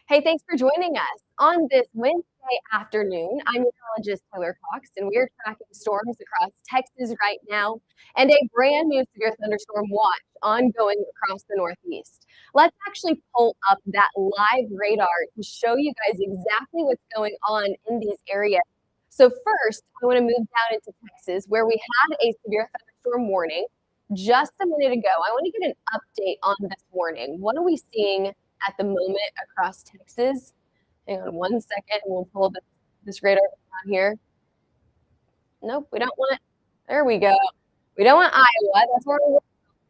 Hey, thanks for joining us. On this Wednesday afternoon, I'm meteorologist Taylor Cox, and we're tracking storms across Texas right now and a brand new severe thunderstorm watch ongoing across the Northeast. Let's actually pull up that live radar to show you guys exactly what's going on in these areas. So first, I want to move down into Texas where we had a severe thunderstorm warning just a minute ago. I want to get an update on this warning. What are we seeing at the moment across Texas? Hang on one second. We'll pull this radar down here. Nope, we don't want. There we go. We don't want Iowa. That's where we're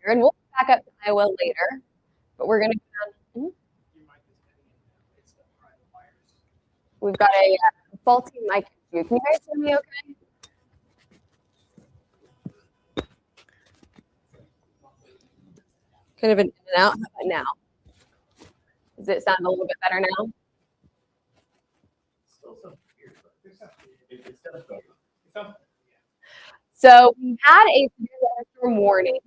here, and we'll back up to Iowa later. But we're going to go down. We've got a faulty mic issue. Can you guys hear me okay? Kind of an in and out. How about now? Does it sound a little bit better now? So we had a severe thunderstorm warning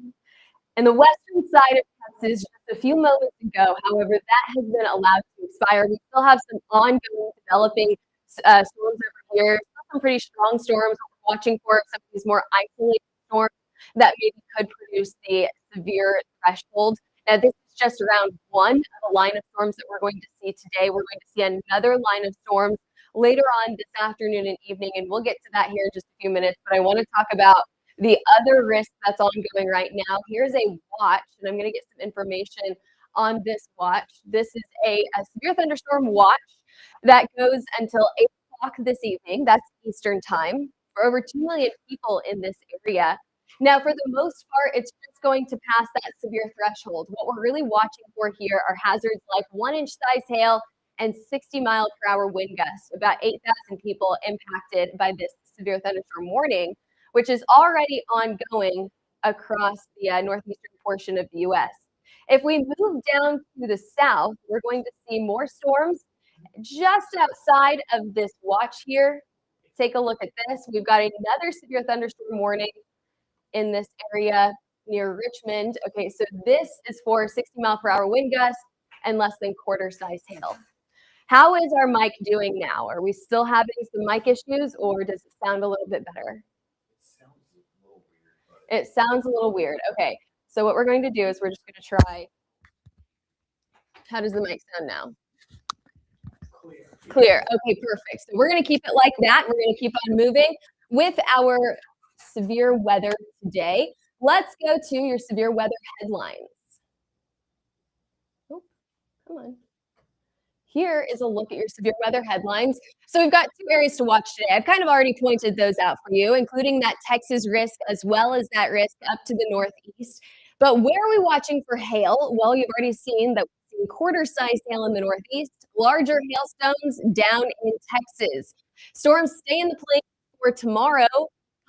in the western side of Texas just a few moments ago. However, that has been allowed to expire. We still have some ongoing developing storms over here, some pretty strong storms. We're watching for some of these more isolated storms that maybe could produce the severe threshold. Now, this is just round one of a line of storms that we're going to see today. We're going to see another line of storms later on this afternoon and evening, and we'll get to that here in just a few minutes. But I want to talk about the other risk that's ongoing right now. Here's a watch, and I'm going to get some information on this watch. This is a severe thunderstorm watch that goes until 8 o'clock this evening. That's Eastern time for over 2 million people in this area. Now, for the most part, it's just going to pass that severe threshold. What we're really watching for here are hazards like 1-inch size hail and 60-mile-per-hour wind gusts. About 8,000 people impacted by this severe thunderstorm warning, which is already ongoing across the northeastern portion of the U.S. If we move down to the south, we're going to see more storms just outside of this watch here. Take a look at this. We've got another severe thunderstorm warning in this area near Richmond. Okay, so this is for 60-mile-per-hour wind gusts and less than quarter-size hail. How is our mic doing now? Are we still having some mic issues, or does it sound a little bit better? It sounds a little weird. Okay, so what we're going to do is we're just going to try. How does the mic sound now? Clear. Okay, perfect. So we're going to keep it like that. We're going to keep on moving with our severe weather today. Let's go to your severe weather headlines. Oh, come on. Here is a look at your severe weather headlines. So we've got two areas to watch today. I've kind of already pointed those out for you, including that Texas risk as well as that risk up to the northeast. But where are we watching for hail? Well, you've already seen that we've seen quarter-sized hail in the northeast, larger hailstones down in Texas. Storms stay in the plane for tomorrow,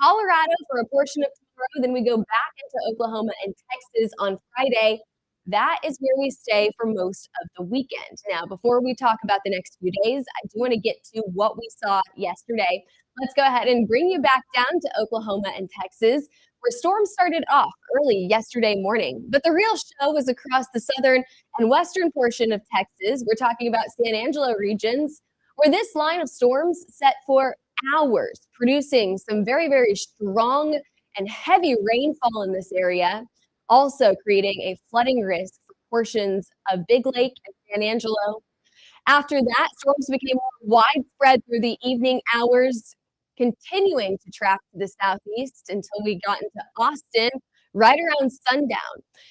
Colorado for a portion of tomorrow, then we go back into Oklahoma and Texas on Friday. That is where we stay for most of the weekend. Now, before we talk about the next few days, I do want to get to what we saw yesterday. Let's go ahead and bring you back down to Oklahoma and Texas, where storms started off early yesterday morning. But the real show was across the southern and western portion of Texas. We're talking about San Angelo regions, where this line of storms set for hours, producing some very, very strong and heavy rainfall in this area, also creating a flooding risk for portions of Big Lake and San Angelo. After that, storms became more widespread through the evening hours, continuing to track to the southeast until we got into Austin right around sundown.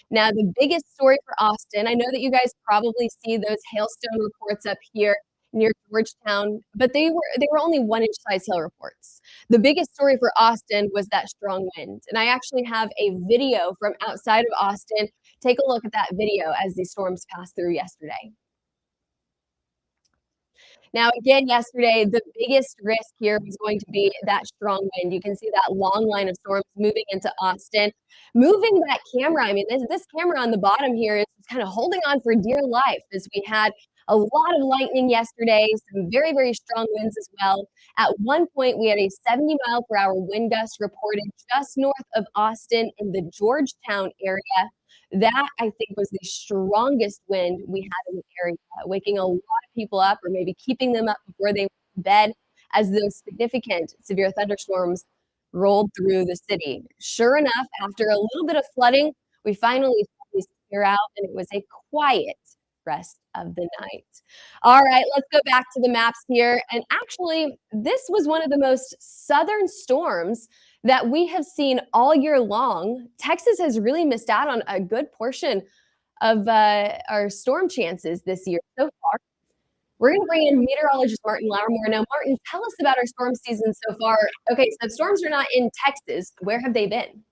Now, the biggest story for Austin, I know that you guys probably see those hailstone reports up here near Georgetown, but they were only 1-inch size hail reports. The biggest story for Austin was that strong wind. And I actually have a video from outside of Austin. Take a look at that video as these storms passed through yesterday. Now, again, yesterday, the biggest risk here was going to be that strong wind. You can see that long line of storms moving into Austin. Moving that camera, I mean, this camera on the bottom here is kind of holding on for dear life as we had a lot of lightning yesterday, some very, very strong winds as well. At one point, we had a 70-mile-per-hour wind gust reported just north of Austin in the Georgetown area. That, I think, was the strongest wind we had in the area, waking a lot of people up or maybe keeping them up before they went to bed as those significant severe thunderstorms rolled through the city. Sure enough, after a little bit of flooding, we finally saw these clear out, and it was a quiet rest of the night. All right, let's go back to the maps here. And actually, this was one of the most southern storms that we have seen all year long. Texas has really missed out on a good portion of our storm chances this year so far. We're going to bring in meteorologist Martin Loudermore. Now, Martin, tell us about our storm season so far. Okay, so storms are not in Texas. Where have they been?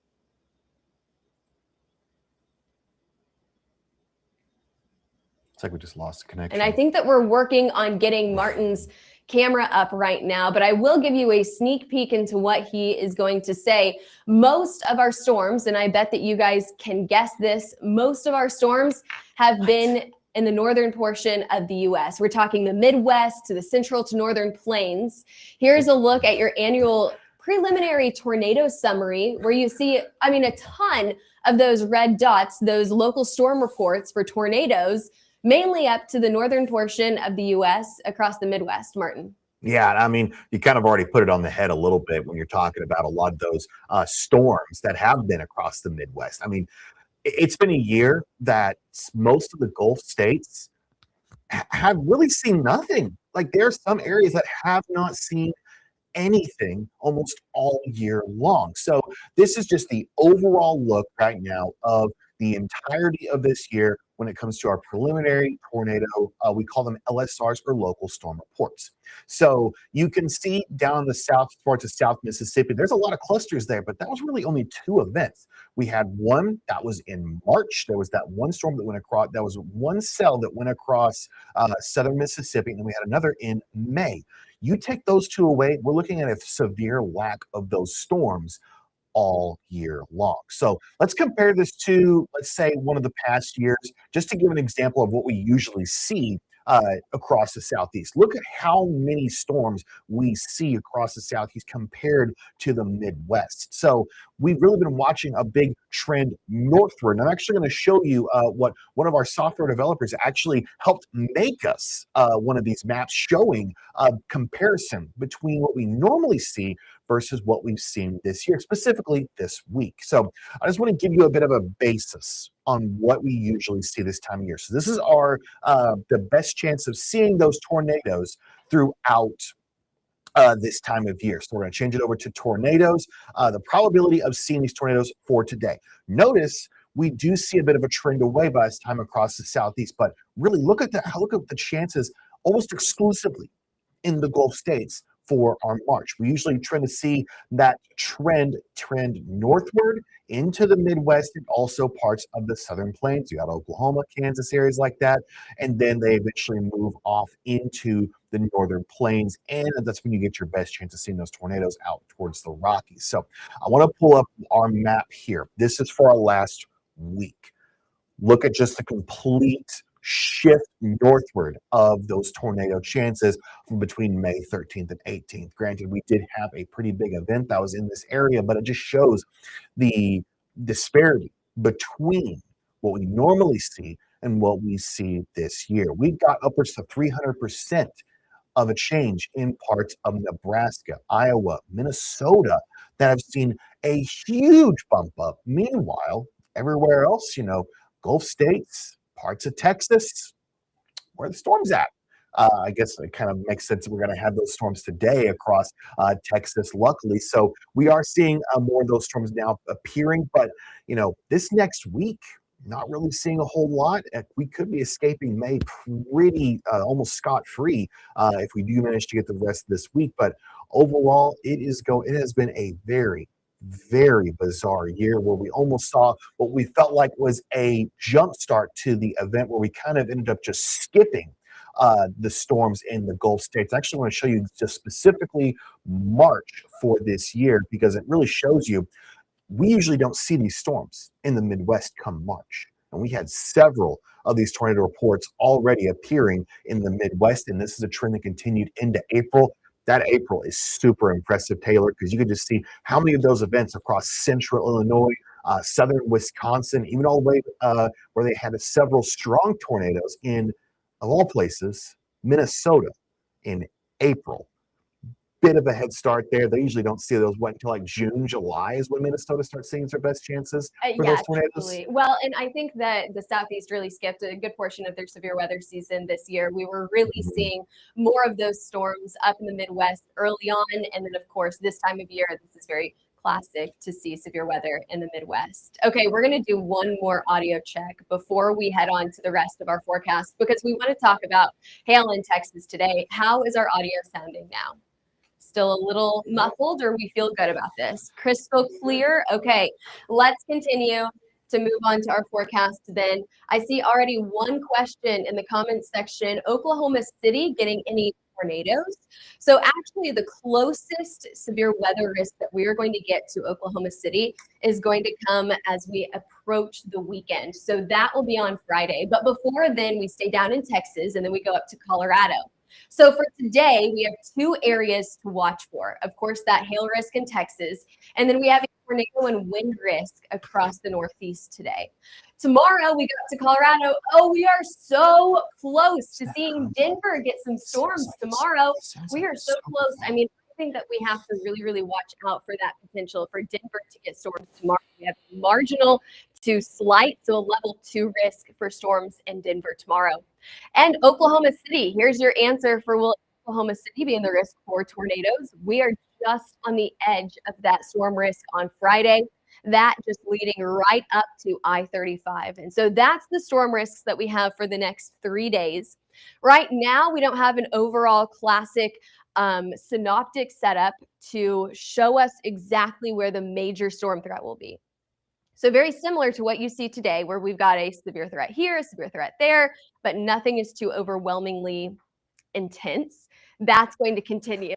It's like we just lost the connection. And I think that we're working on getting Martin's camera up right now, but I will give you a sneak peek into what he is going to say. Most of our storms, and I bet that you guys can guess this, most of our storms have been in the northern portion of the U.S. We're talking the Midwest to the central to northern plains. Here's a look at your annual preliminary tornado summary where you see, I mean, a ton of those red dots, those local storm reports for tornadoes, mainly up to the northern portion of the U.S. across the Midwest, Martin. Yeah, I mean, you kind of already put it on the head a little bit when you're talking about a lot of those storms that have been across the Midwest. I mean, it's been a year that most of the Gulf states have really seen nothing. Like there are some areas that have not seen anything almost all year long. So this is just the overall look right now of the entirety of this year when it comes to our preliminary tornado, we call them LSRs or local storm reports. So you can see down the south parts of South Mississippi, there's a lot of clusters there, but that was really only 2 events. We had one that was in March. There was that one storm that went across, that was one cell that went across southern Mississippi, and then we had another in May. You take those 2 away, we're looking at a severe lack of those storms all year long. So let's compare this to, let's say, one of the past years, just to give an example of what we usually see across the Southeast. Look at how many storms we see across the Southeast compared to the Midwest. So we've really been watching a big trend northward. And I'm actually going to show you what one of our software developers actually helped make us one of these maps showing a comparison between what we normally see versus what we've seen this year, specifically this week. So I just want to give you a bit of a basis on what we usually see this time of year. So this is our the best chance of seeing those tornadoes throughout this time of year. So we're going to change it over to tornadoes, the probability of seeing these tornadoes for today. Notice we do see a bit of a trend away by this time across the Southeast, but really look at the chances almost exclusively in the Gulf states for our March. We usually try to see that trend northward into the Midwest and also parts of the Southern Plains. You got Oklahoma, Kansas, areas like that. And then they eventually move off into the Northern Plains. And that's when you get your best chance of seeing those tornadoes out towards the Rockies. So I want to pull up our map here. This is for our last week. Look at just the complete shift northward of those tornado chances from between May 13th and 18th. Granted, we did have a pretty big event that was in this area, but it just shows the disparity between what we normally see and what we see this year. We've got upwards to 300% of a change in parts of Nebraska, Iowa, Minnesota that have seen a huge bump up. Meanwhile, everywhere else, Gulf states, parts of Texas, where the storm's at. I guess it kind of makes sense that we're going to have those storms today across Texas, luckily. So we are seeing more of those storms now appearing. But, this next week, not really seeing a whole lot. We could be escaping May pretty almost scot-free if we do manage to get the rest of this week. But overall, it has been a very, very bizarre year where we almost saw what we felt like was a jump start to the event where we kind of ended up just skipping the storms in the Gulf states. I actually want to show you just specifically March for this year because it really shows you we usually don't see these storms in the Midwest come March. And we had several of these tornado reports already appearing in the Midwest, and this is a trend that continued into April. That April is super impressive, Taylor, because you can just see how many of those events across central Illinois, southern Wisconsin, even all the way where they had several strong tornadoes in, of all places, Minnesota in April. Bit of a head start there. They usually don't see those until like June, July is when Minnesota starts seeing their best chances for Yeah, those tornadoes. totally. Well, and I think that the Southeast really skipped a good portion of their severe weather season this year. We were really seeing more of those storms up in the Midwest early on. And then, of course, this time of year, this is very classic to see severe weather in the Midwest. Okay, we're going to do one more audio check before we head on to the rest of our forecast because we want to talk about hail in Texas today. How is our audio sounding now? Still a little muffled, or we feel good about this? Crystal clear? Okay, let's continue to move on to our forecast then. I see already one question in the comments section. Oklahoma City getting any tornadoes? So actually the closest severe weather risk that we are going to get to Oklahoma City is going to come as we approach the weekend. So that will be on Friday. But before then, we stay down in Texas and then we go up to Colorado. So for today, we have two areas to watch for. Of course, that hail risk in Texas, and then we have a tornado and wind risk across the Northeast today. Tomorrow, we go to Colorado. Oh, we are so close to seeing Denver get some storms tomorrow. We are so close. I mean, I think that we have to really, really watch out for that potential for Denver to get storms tomorrow. We have marginal to slight, so a level 2 risk for storms in Denver tomorrow. And Oklahoma City, here's your answer for will Oklahoma City be in the risk for tornadoes? We are just on the edge of that storm risk on Friday. That just leading right up to I-35. And so that's the storm risks that we have for the next 3 days. Right now, we don't have an overall classic synoptic setup to show us exactly where the major storm threat will be. So very similar to what you see today, where we've got a severe threat here, a severe threat there, but nothing is too overwhelmingly intense. That's going to continue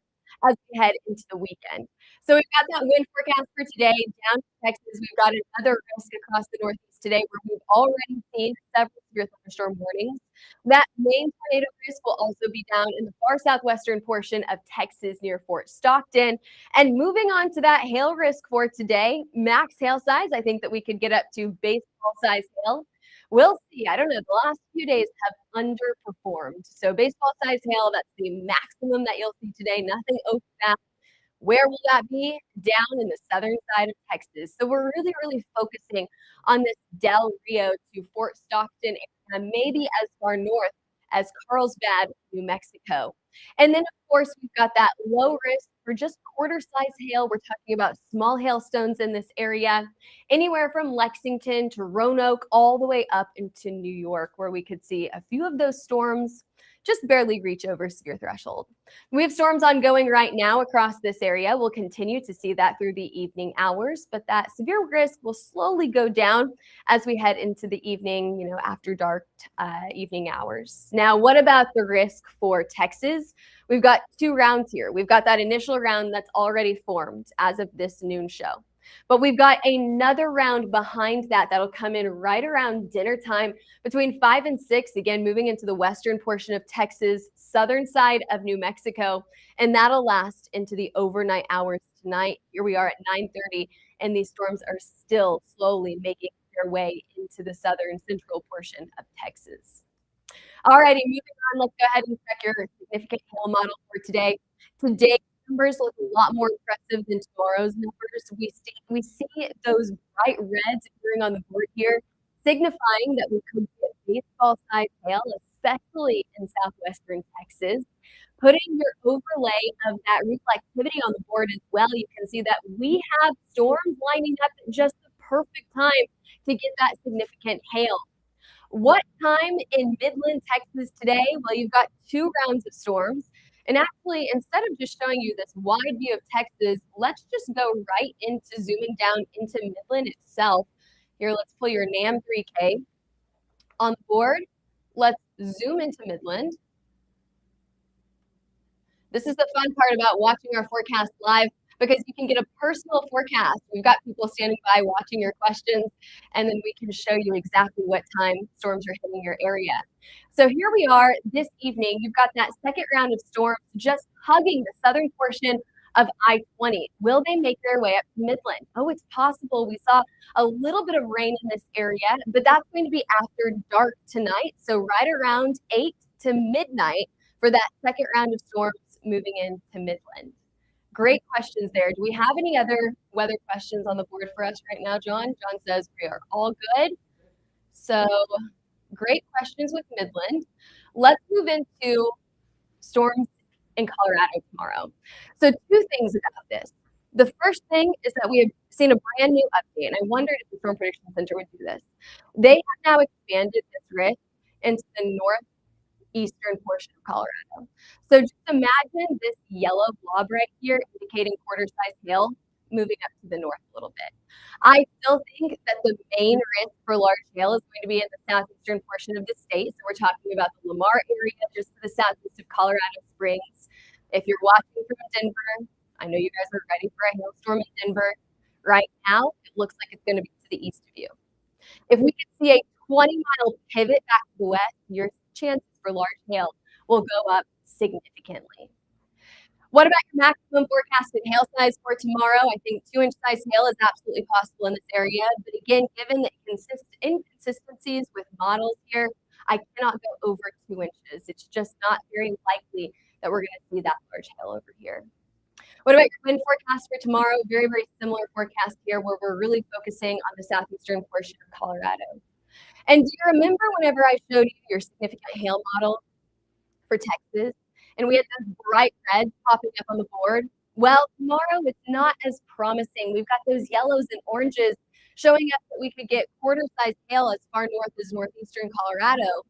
as we head into the weekend. So we've got that wind forecast for today down to Texas. We've got another risk across the Northeast today where we've already seen several severe thunderstorm warnings. That main tornado risk will also be down in the far southwestern portion of Texas near Fort Stockton. And moving on to that hail risk for today, max hail size, I think that we could get up to baseball size hail. We'll see. I don't know. The last few days have underperformed. So baseball size hail, that's the maximum that you'll see today. Nothing over that. Where will that be? Down in the southern side of Texas. So we're really, really focusing on this Del Rio to Fort Stockton area, maybe as far north as Carlsbad, New Mexico. And then, of course, we've got that low risk for just quarter-size hail. We're talking about small hailstones in this area, anywhere from Lexington to Roanoke, all the way up into New York, where we could see a few of those storms just barely reach over severe threshold. We have storms ongoing right now across this area. We'll continue to see that through the evening hours, but that severe risk will slowly go down as we head into the evening, after dark evening hours. Now, what about the risk for Texas? We've got 2 rounds here. We've got that initial round that's already formed as of this noon show. But we've got another round behind that that'll come in right around dinner time between 5 and 6, again, moving into the western portion of Texas, southern side of New Mexico, and that'll last into the overnight hours tonight. Here we are at 9:30, and these storms are still slowly making their way into the southern central portion of Texas. All righty, moving on, let's go ahead and check your significant hail model for today. Today's numbers look a lot more impressive than tomorrow's numbers. We see those bright reds appearing on the board here, signifying that we could get baseball-sized hail, especially in southwestern Texas. Putting your overlay of that reflectivity on the board as well, you can see that we have storms lining up at just the perfect time to get that significant hail. What time in Midland, Texas today? Well, you've got 2 rounds of storms. And actually, instead of just showing you this wide view of Texas, let's just go right into zooming down into Midland itself. Here, let's pull your NAM 3K on the board. Let's zoom into Midland. This is the fun part about watching our forecast live, because you can get a personal forecast. We've got people standing by watching your questions, and then we can show you exactly what time storms are hitting your area. So here we are this evening. You've got that second round of storms just hugging the southern portion of I-20. Will they make their way up to Midland? Oh, it's possible. We saw a little bit of rain in this area, but that's going to be after dark tonight. So right around 8 to midnight, for that second round of storms moving into Midland? Great questions there. Do we have any other weather questions on the board for us right now, John? John says we are all good. So great questions with Midland. Let's move into storms in Colorado tomorrow. So two things about this. The first thing is that we have seen a brand new update, and I wondered if the Storm Prediction Center would do this. They have now expanded this risk into the northeastern portion of Colorado. So just imagine this yellow blob right here indicating quarter-size hail moving up to the north a little bit. I still think that the main risk for large hail is going to be in the southeastern portion of the state. So we're talking about the Lamar area just to the southeast of Colorado Springs. If you're watching from Denver, I know you guys are ready for a hailstorm in Denver. Right now, it looks like it's going to be to the east of you. If we can see a 20-mile pivot back to the west, your chances for large hail will go up significantly. What about your maximum forecasted hail size for tomorrow? I think 2-inch size hail is absolutely possible in this area. But again, given the inconsistencies with models here, I cannot go over 2 inches. It's just not very likely that we're going to see that large hail over here. What about your wind forecast for tomorrow? Very, very similar forecast here where we're really focusing on the southeastern portion of Colorado. And do you remember whenever I showed you your significant hail model for Texas? And we had this bright red popping up on the board. Well, tomorrow it's not as promising. We've got those yellows and oranges showing us that we could get quarter-sized hail as far north as northeastern Colorado.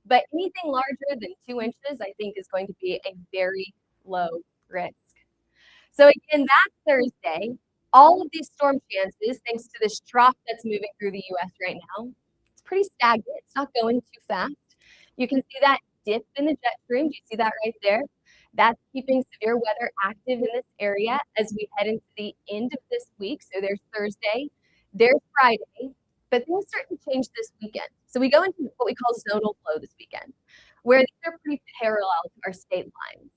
But anything larger than 2 inches, I think, is going to be a very low risk. So again, that's Thursday. All of these storm chances, thanks to this trough that's moving through the U.S. right now, it's pretty stagnant. It's not going too fast. You can see that dip in the jet stream. Do you see that right there? That's keeping severe weather active in this area as we head into the end of this week. So there's Thursday, there's Friday, but things start to change this weekend. So we go into what we call zonal flow this weekend, where these are pretty parallel to our state lines.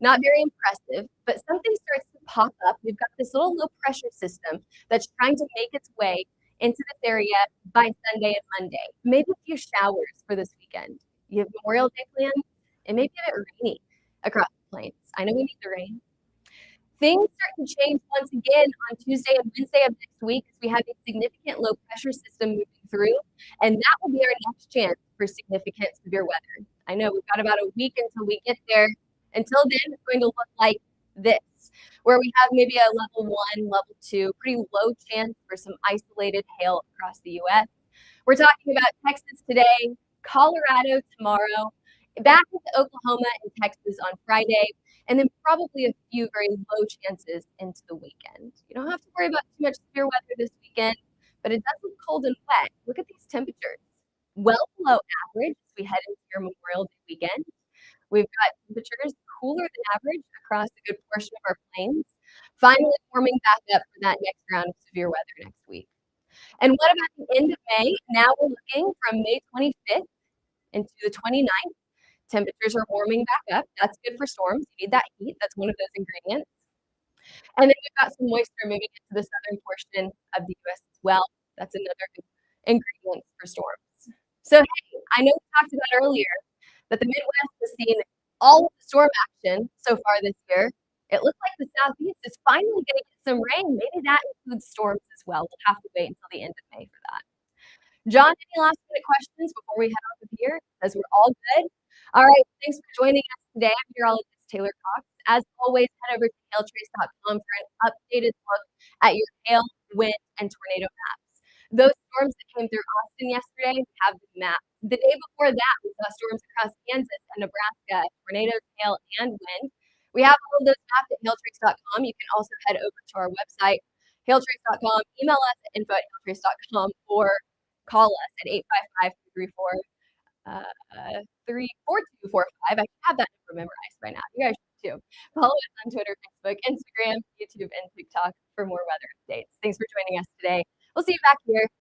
Not very impressive, but something starts to pop up. We've got this little low pressure system that's trying to make its way into this area by Sunday and Monday. Maybe a few showers for this weekend. You have Memorial Day plans. It may be a bit rainy across the plains. I know we need the rain. Things start to change once again on Tuesday and Wednesday of next week as we have a significant low pressure system moving through, and that will be our next chance for significant severe weather. I know we've got about a week until we get there. Until then, it's going to look like this, where we have maybe a level 1, level 2, pretty low chance for some isolated hail across the U.S. We're talking about Texas today, Colorado tomorrow, back into Oklahoma and Texas on Friday, and then probably a few very low chances into the weekend. You don't have to worry about too much severe weather this weekend, but it does look cold and wet. Look at these temperatures. Well below average as we head into your Memorial Day weekend. We've got temperatures cooler than average across a good portion of our plains, finally warming back up for that next round of severe weather next week. And what about the end of May? Now we're looking from May 25th into the 29th. Temperatures are warming back up. That's good for storms. You need that heat. That's one of those ingredients. And then we've got some moisture moving into the southern portion of the U.S. as well. That's another good ingredient for storms. So, hey, I know we talked about earlier that the Midwest has seen all of the storm action so far this year. It looks like the Southeast is finally going to get some rain. Maybe that includes storms as well. We'll have to wait until the end of May for that. John, any last minute questions before we head off of here? As we're all good. All right, thanks for joining us today. I'm meteorologist Taylor Cox. As always, head over to HailTrace.com for an updated look at your hail, wind, and tornado maps. Those storms that came through Austin yesterday have been mapped. The day before that, we saw storms across Kansas and Nebraska, tornadoes, hail, and wind. We have all of those mapped at HailTrace.com. You can also head over to our website, HailTrace.com, email us at info@HailTrace.com, or call us at 855-334-4245. I have that number memorized by now. You guys should too. Follow us on Twitter, Facebook, Instagram, YouTube, and TikTok for more weather updates. Thanks for joining us today. We'll see you back here